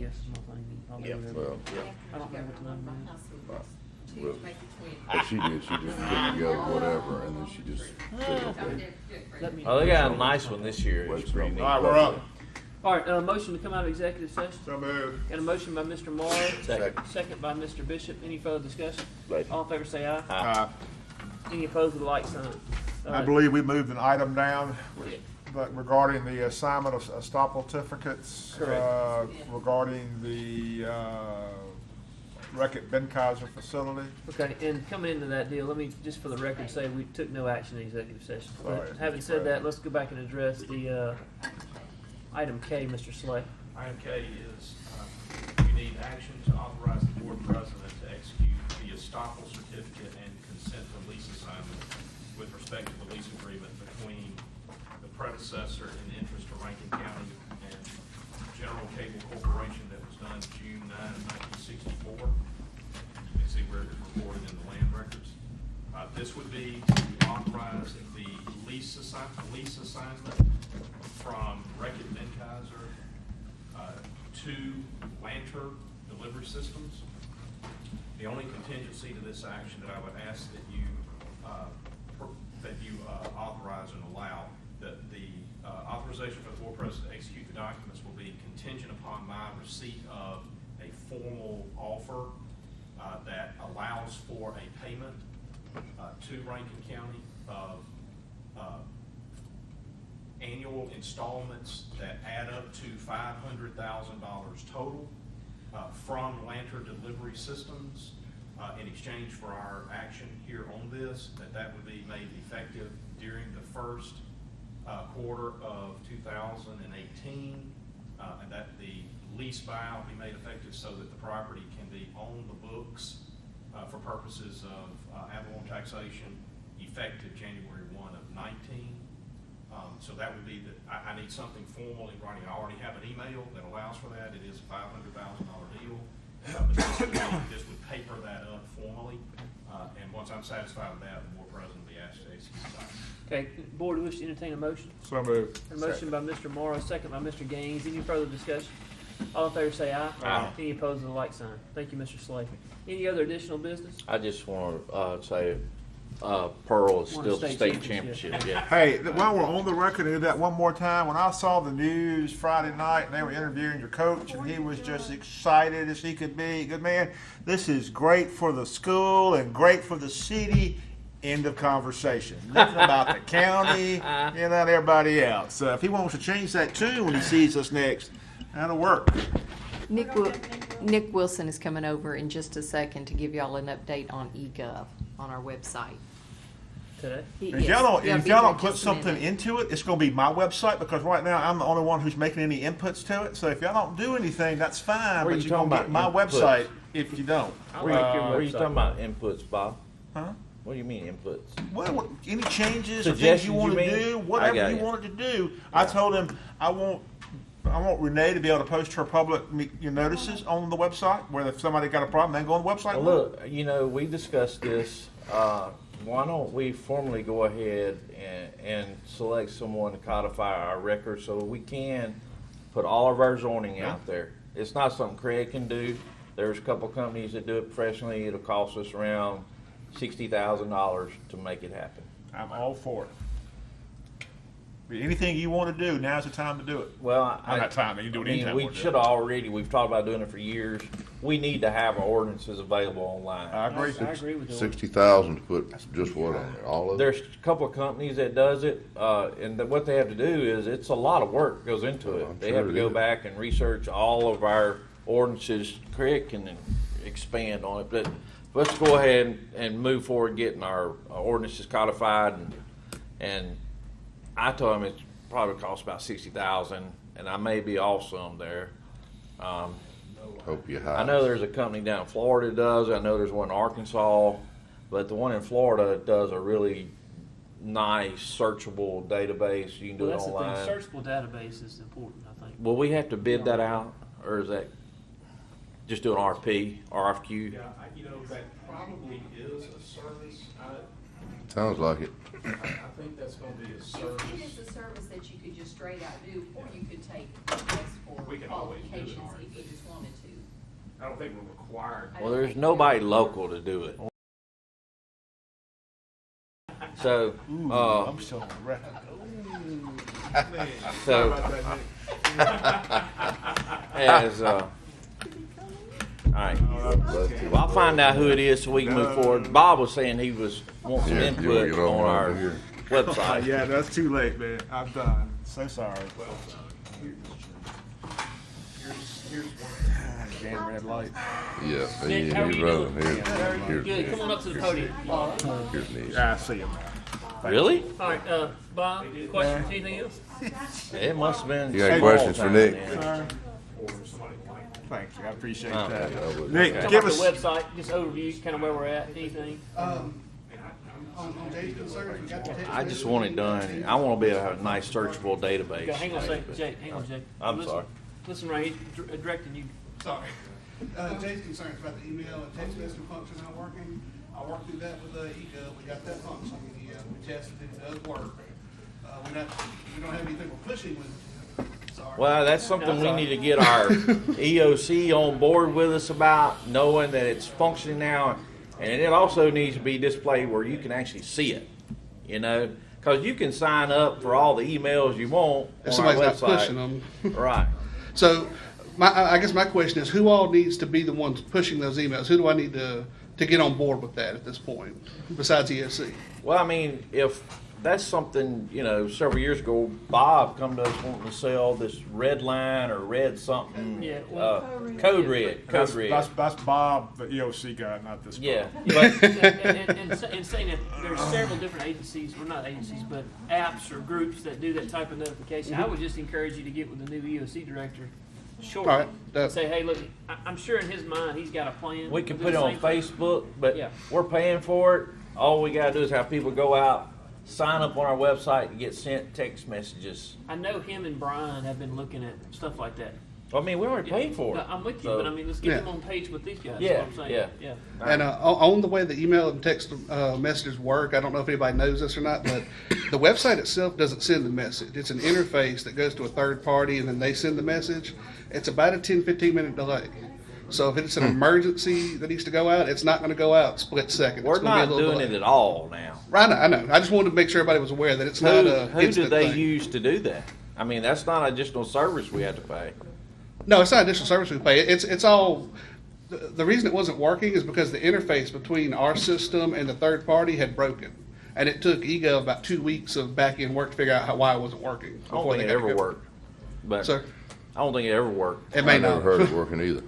guess is my thing. I'll Yeah, do that. Well, I don't know what the number is. well, what she did, she just put together whatever, and then she just said, okay. Let me. Oh, they got a nice one this year. Wait It's till pretty we- neat. All right, we're up. All right, motion to come out of executive session. So moved. Got a motion by Mr. Morrow. Second. Second by Mr. Bishop. Any further discussion? Right. All in favor say aye. Uh, Any opposed with a like sign. All I right. believe we moved an item down, but regarding the assignment of estoppel certificates, Correct. regarding the Reckitt Benckiser facility. Okay, and coming into that deal, let me, just for the record, say we took no action in executive session. All But right. having said that, let's go back and address the, item K, Mr. Slay. Item K is, you need action to authorize the board president to execute the estoppel certificate and consent to lease assignment with respect to the lease agreement between the predecessor in interest to Rankin County and General Cable Corporation that was done June 9, 1964. You can see where it is recorded in the land records. This would be to authorize the lease assignment from Reckitt Benckiser to Lanter Delivery Systems. The only contingency to this action that I would ask that you authorize and allow, that the authorization for the board president to execute the documents will be contingent upon my receipt of a formal offer that allows for a payment to Rankin County of annual installments that add up to $500,000 total from Lanter Delivery Systems in exchange for our action here on this, that would be made effective during the first quarter of 2018, and that the lease buyout be made effective so that the property can be on the books for purposes of ad valorem taxation effective January 1 of 19. So that would be that I need something formal in writing. I already have an email that allows for that. It is a $500,000 deal. But this would paper that up formally. And once I'm satisfied with that, the board president will be asked to execute that. Okay, board wish to entertain a motion. So moved. A motion by Mr. Morrow, second by Mr. Gaines. Any further discussion? All in favor say aye. Aye. Any opposed with a like sign. Thank you, Mr. Slay. Any other additional business? I just want to say, Pearl is Won still the the state state championship. championship. Yeah. Hey, while we're on the record, do that one more time. When I saw the news Friday night and they were interviewing your coach and he was just excited as he could be, good man, this is great for the school and great for the city. End of conversation. Nothing about the county, and everybody else. If he wants to change that tune when he sees us next, that'll work. Nick Wilson is coming over in just a second to give y'all an update on eGov on our website. Today? If y'all don't put something into it, it's going to be my website because right now I'm the only one who's making any inputs to it. So if y'all don't do anything, that's fine. Where But you you're going to talking get my about inputs? website if you don't. I'll Where make your are you website. talking about inputs, Bob? Huh? What do you mean inputs? Well, any changes or things Suggestions, you want you to mean? do, I whatever got you you. wanted to do. I told him I want Renee to be able to post her public notices on the website where if somebody got a problem, they can go on the website. Well, look, we discussed this. Why don't we formally go ahead and select someone to codify our records so we can put all of our zoning out there. It's not something Craig can do. There's a couple companies that do it professionally. It'll cost us around $60,000 to make it happen. I'm all for it. But anything you want to do, now's the time to do it. Well, Not time. You can do it anytime. we should already. We've talked about doing it for years. We need to have our ordinances available online. I agree. I agree with you. 60,000 to put just what on there? All of it? There's a couple of companies that does it, and what they have to do is it's a lot of work goes into it. I'm They sure have to it go is. back and research all of our ordinances. Craig can expand on it, but let's go ahead and move forward getting our ordinances codified. And I told him it probably costs about $60,000, and I may be off some there. Hope you hide. I know there's a company down in Florida that does it. I know there's one in Arkansas, but the one in Florida does a really nice searchable database. You can do Well, it that's online. the thing. Searchable database is important, I think. Will we have to bid that out, or is that just do an RFQ? Yeah, that probably is a service. Sounds like it. I think that's going to be a It service. is a service that you could just straight out do, or you could take requests for We can always do it, qualifications Art. if you just want I don't think we're required. Well, there's nobody local to do it. So, I'm still on the record. so as all right, well, I'll find out who it is so we can move forward. Bob was saying he was wanting some Yeah, you wanna input get on on our over here? website. Yeah, that's too late, man. I'm done. So sorry. Damn red light. Yeah, Nick, how are you running. doing? Here's Good. Come on up to the podium. Here's Nick. I see him. Really? All right, Bob, questions, anything else? It must have been. You got small questions for time Nick? then. Sir. Thank you. I appreciate Okay. that. would- Nick, Come give up us. the website, just overview, kind of where we're at, anything. On Jay's concerns, we got the text. I just want it done. I want to be able to have a nice searchable database. Okay, hang on a second, Jake, hang on, Jake. I'm Listen- sorry. Listen right, he's directing you. Sorry. Jay's concerns about the email and text messaging function not working. I worked through that with eGov. We got that function. We tested it. It does work. We don't have anything we're pushing with it. Sorry. Well, that's something we need to get our EOC on board with us about, knowing that it's functioning now. And it also needs to be displayed where you can actually see it, you know? Because you can sign up for all the emails you want If on our somebody's not website. pushing them. Right. So, I guess my question is, who all needs to be the ones pushing those emails? Who do I need to get on board with that at this point, besides ESC? Well, I mean, if that's something, you know, several years ago, Bob come to us wanting to sell this red line or red something. Yeah, well, Code red. That's Bob, the EOC guy, not this. Yeah. Bob. But And saying that there's several different agencies, well, not agencies, but apps or groups that do that type of notification. I would just encourage you to get with the new EOC director shortly. All right, And say, hey, look, I'm sure in his mind, he's got a plan. we can to put do it the on same thing. Facebook, but Yeah. we're paying for it. All we gotta do is have people go out, sign up on our website and get sent text messages. I know him and Brian have been looking at stuff like that. I mean, we already paid for it. No, I'm with you, So- but I mean, let's get Yeah. him on page with these guys. Yeah, That's what I'm saying. yeah. And on the way the email and text messages work, I don't know if anybody knows this or not, but the website itself doesn't send the message. It's an interface that goes to a third party and then they send the message. It's about a 10-15 minute delay. So if it's an emergency that needs to go out, it's not going to go out split second. We're It's gonna be a not little doing delay. it at all now. Right, I know. I just wanted to make sure everybody was aware that it's Who, not a who do instant they thing. use to do that? I mean, that's not additional service we have to pay. No, it's not additional service we pay. It's all. The reason it wasn't working is because the interface between our system and the third party had broken, and it took eGov about 2 weeks of back end work to figure out why it wasn't working. I don't before think they it got ever go. worked. But Sir, I don't think it ever worked. it may I never not. heard it working either.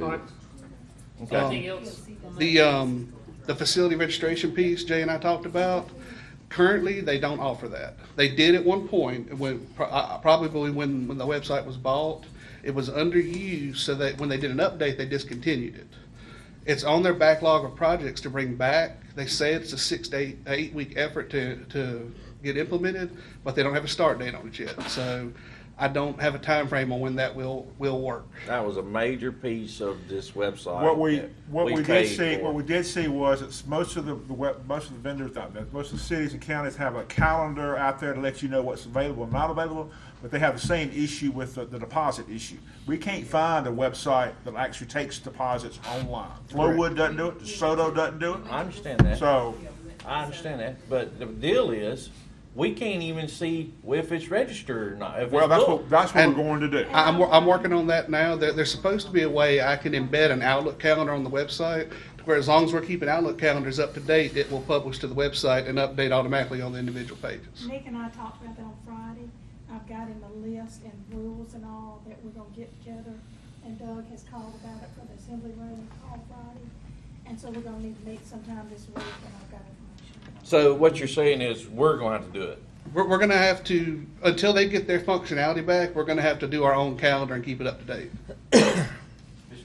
All right. Okay. Anything else? The facility registration piece Jay and I talked about. Currently, they don't offer that. They did at one point when probably when the website was bought. It was underused, so that when they did an update, they discontinued it. It's on their backlog of projects to bring back. They say it's a 6 to 8 week effort to get implemented, but they don't have a start date on it yet. So I don't have a time frame on when that will work. That was a major piece of this website. What we that did see was that most of the vendors, most of the cities and counties have a calendar out there to let you know what's available and not available. But they have the same issue with the deposit issue. We can't find a website that actually takes deposits online. Flowwood doesn't do it. DeSoto doesn't do it. I understand that. So I understand that. But the deal is, we can't even see if it's registered or not. If well, it's booked. that's what And- we're going to do. I'm working on that now. There's supposed to be a way I can embed an Outlook calendar on the website, where as long as we're keeping Outlook calendars up to date, it will publish to the website and update automatically on the individual pages. Nick and I talked about that on Friday. I've got him a list and rules and all that we're gonna get together. And Doug has called about it for the assembly room and call Friday. And so we're gonna need to meet sometime this week and I've got information. So what you're saying is we're going to have to do it. We're going to have to, until they get their functionality back, we're going to have to do our own calendar and keep it up to date. Ms.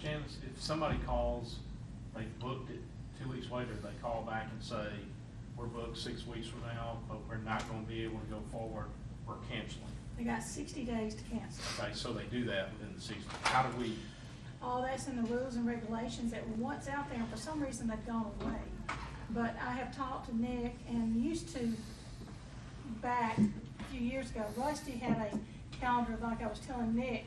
Janice, if somebody calls, they booked it, 2 weeks later, they call back and say, we're booked 6 weeks from now, but we're not going to be able to go forward, we're canceling. They got 60 days to cancel. Okay, so they do that within the 60. How do we, All that's in the rules and regulations that were once out there, and for some reason they've gone away. But I have talked to Nick, and used to, back a few years ago, Rusty had a calendar, like I was telling Nick,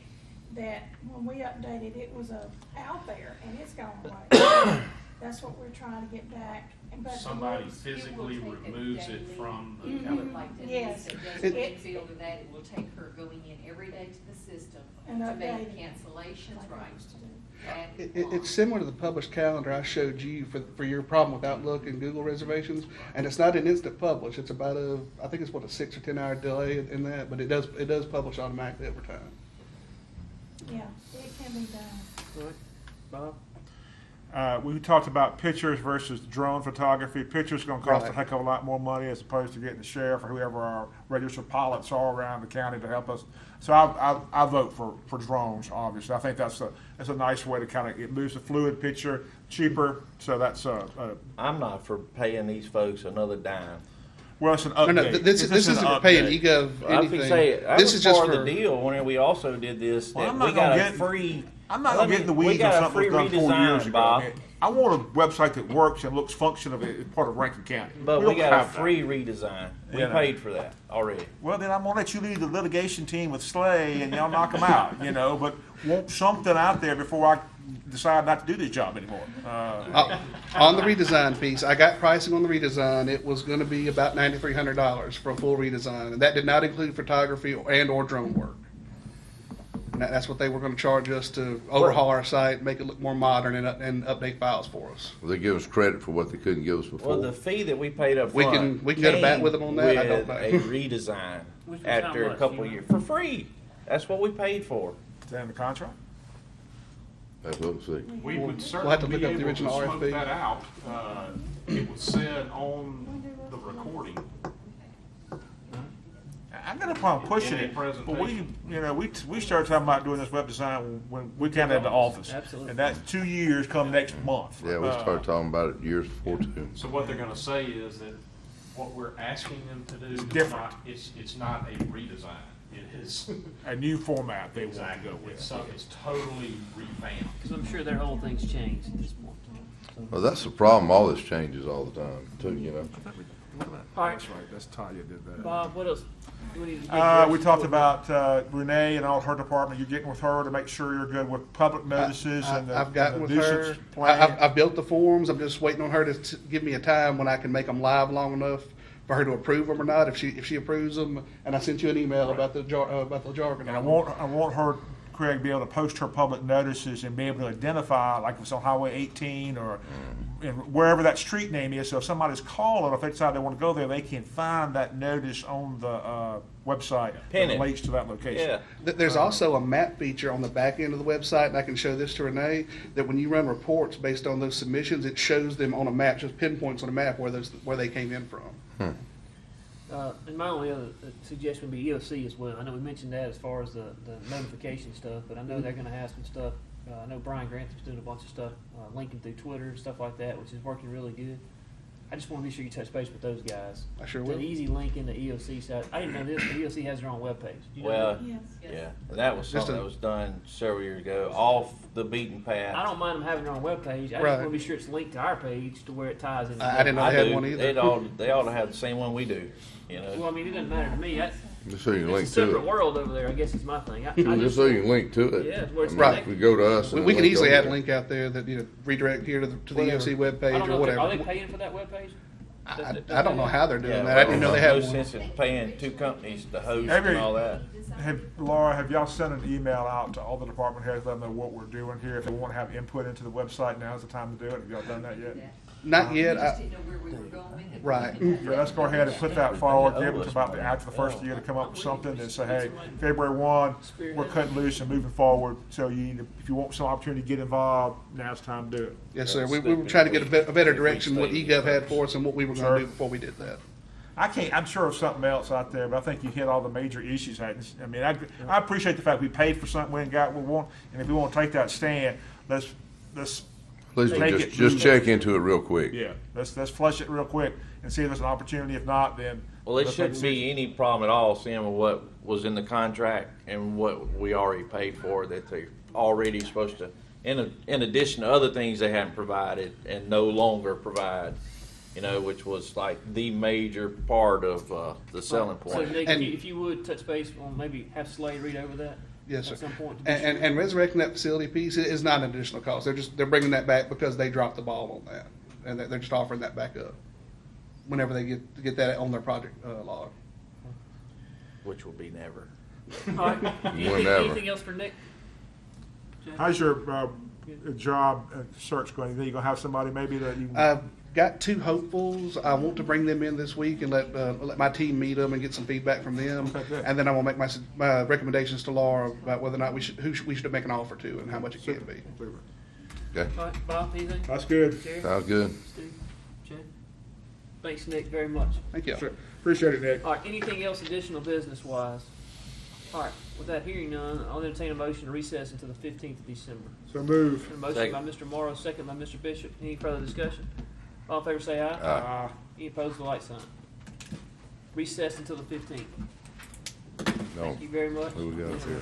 that when we updated, it was out there and it's gone away. That's what we're trying to get back. But the Somebody rules- physically removes it from the Mhm. calendar. Like Denise Yes. said, It- doesn't feel that it will take her going in every day to the system And to updating. make cancellations, Like I right? used to do. It's similar to the published calendar I showed you for your problem with Outlook and Google reservations, and it's not an instant publish. It's about I think it's what, a 6 or 10 hour delay in that, but it does publish automatically over time. Yeah, it can be done. All right. Bob? We talked about pictures versus drone photography. Pictures going to cost a Right. heck of a lot more money as opposed to getting the sheriff or whoever our registered pilots are around the county to help us. So I vote for drones, obviously. I think that's a nice way to kind of, it moves the fluid picture cheaper. So that's I'm not for paying these folks another dime. well, it's an No, update. no, this It's isn't an for paying update. eGov I anything. can say that This was is just part for of the deal when we also did this. Well, That I'm we not got gonna a get- free. I'm not let going to me- get in the we weeds on got a something free that was done 4 years redesign, ago. Bob. I want a website that works and looks functional as part of Rankin County. But we don't got a have that. free redesign. We You know. paid for that already. Well, then I'm gonna let you lead the litigation team with Slay, and they'll knock them out, But want something out there before I decide not to do this job anymore. On the redesign piece, I got pricing on the redesign. It was going to be about $9,300 for a full redesign, and that did not include photography or drone work. And that's what they were going to charge us to overhaul our site, make it look more modern, and update files for us. Well, they give us credit for what they couldn't give us before. Well, the fee that we paid up We front. can go to bat came with them on that? I don't with know. a redesign Which was how after a much, couple you of know? years for free. That's what we paid for. Is that in the contract? That's what we see. We would have certainly to be look up the able to original smoke RFP. that out. It was said on the recording. I got a problem pushing In a it, but presentation. we started talking about doing this web design when we came into office. Absolutely. And that's 2 years come next month. Yeah, we started talking about it years before too. So what they're gonna say is that what we're asking them to do is different. not, it's not a redesign. It is. A new format they want to Exactly. go with. It's totally revamped. Because I'm sure their whole thing's changed at this point. Well, that's the problem. All this changes all the time too, All right, That's right, that's Tanya did that. Bob, what else? Do we need to get We direction talked for? about Renee and all her department. You're getting with her to make sure you're good with public notices and the I've gotten the with her. nuisance plan. I've built the forms. I'm just waiting on her to give me a time when I can make them live long enough for her to approve them or not. If she approves them, and I sent you an email about the jargon. And I want her, Craig, be able to post her public notices and be able to identify, like if it's on Highway 18 or in wherever that street name is. So if somebody's calling, if they decide they want to go there, they can find that notice on the website Pin that it. relates to that location. Yeah. There's also a map feature on the back end of the website, and I can show this to Renee, that when you run reports based on those submissions, it shows them on a map, just pinpoints on a map where they came in from. And my only other suggestion would be EOC as well. I know we mentioned that as far as the notification stuff, but I know they're gonna have some stuff. I know Brian Grantham's doing a bunch of stuff, linking through Twitter and stuff like that, which is working really good. I just wanna be sure you touch base with those guys. I sure It's will. an easy link in the EOC site. I didn't know this, but EOC has their own webpage. You know Well, that? Yes. yeah, and that was Just something a- that was done several years ago, off the beaten path. I don't mind them having their own webpage. I Right. just wanna be sure it's linked to our page to where it ties in. I didn't know they had one either. They ought to have the same one we do, Well, I mean, it doesn't matter to me. Just so you can It's a link to separate it. world over there, I guess is my thing. I Just just, so you can link to it. Yeah, where it's I mean, Right. if we go to us. and We can link easily over add a there. link out there that, redirect here to the Whatever. EOC I webpage don't or know, whatever. are they paying for that webpage? I don't know how they're doing Yeah, that. I didn't know they had no one. sense in paying two companies to host Every- and all that. Laura, have y'all sent an email out to all the department heads, let them know what we're doing here? If they want to have input into the website, now's the time to do it. Have y'all done that yet? Not yet. We just didn't know where we were going. Right. Yeah, let's go ahead and put that forward, give them to about after the first year to come up with something and say, hey, February 1, we're cutting loose and moving forward. So if you want some opportunity to get involved, now's the time to do it. Yes, sir. We were trying to get a better direction what eGov had for us and what we were going to do before we did that. I'm sure of something else out there, but I think you hit all the major issues. I mean, I appreciate the fact we paid for something we ain't got what we want, and if we want to take that stand, let's Please make just it just move. check into it real quick. Yeah, let's flush it real quick and see if there's an opportunity. If not, then Well, it let's make a shouldn't be any problem at all, seeing what was in the contract and what we already paid for, that they're already supposed to, in addition to other things they hadn't provided and no longer provide, which was like the major part of the selling So point. Nick, And- if you would touch base on maybe have Slade read over that. Yes, sir. at some point. to be And sure. resurrecting that facility piece is not an additional cost. They're bringing that back because they dropped the ball on that. And they're just offering that back up whenever they get that on their project log. Which will be never. All right. Whenever. Anything else for Nick? How's your job search going? You think you're gonna have somebody maybe that you? I've got 2 hopefuls. I want to bring them in this week and let my team meet them and get some feedback from them. Okay, good. And then I'm gonna make my recommendations to Laura about whether or not we should make an offer to and how much it can be. Okay, All right, Bob, anything? That's good. Jerry? sounds good. Steve? Jay? Thanks, Nick, very much. Thank you. Sure. Appreciate it, Nick. All right, anything else additional business-wise? All right, with that hearing none, I'll entertain a motion to recess until the 15th of December. So move. A motion by Mr. Morrow, second by Mr. Bishop. Any further discussion? All in favor say aye. Aye. Any opposed, the light sign. Recess until the 15th. No, Thank you very much. who we got here?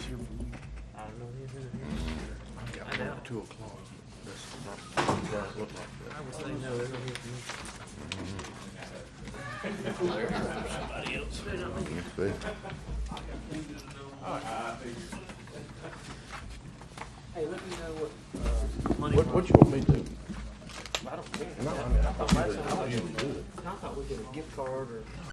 I don't know. I know. 2 o'clock. That's not, doesn't look like that. I would say no, they're gonna hear from somebody else. They don't need- Let's see. Hey, let me know what, money. What you want me to do? I don't care. No, I mean, I thought last you time did. I thought we get a gift card or.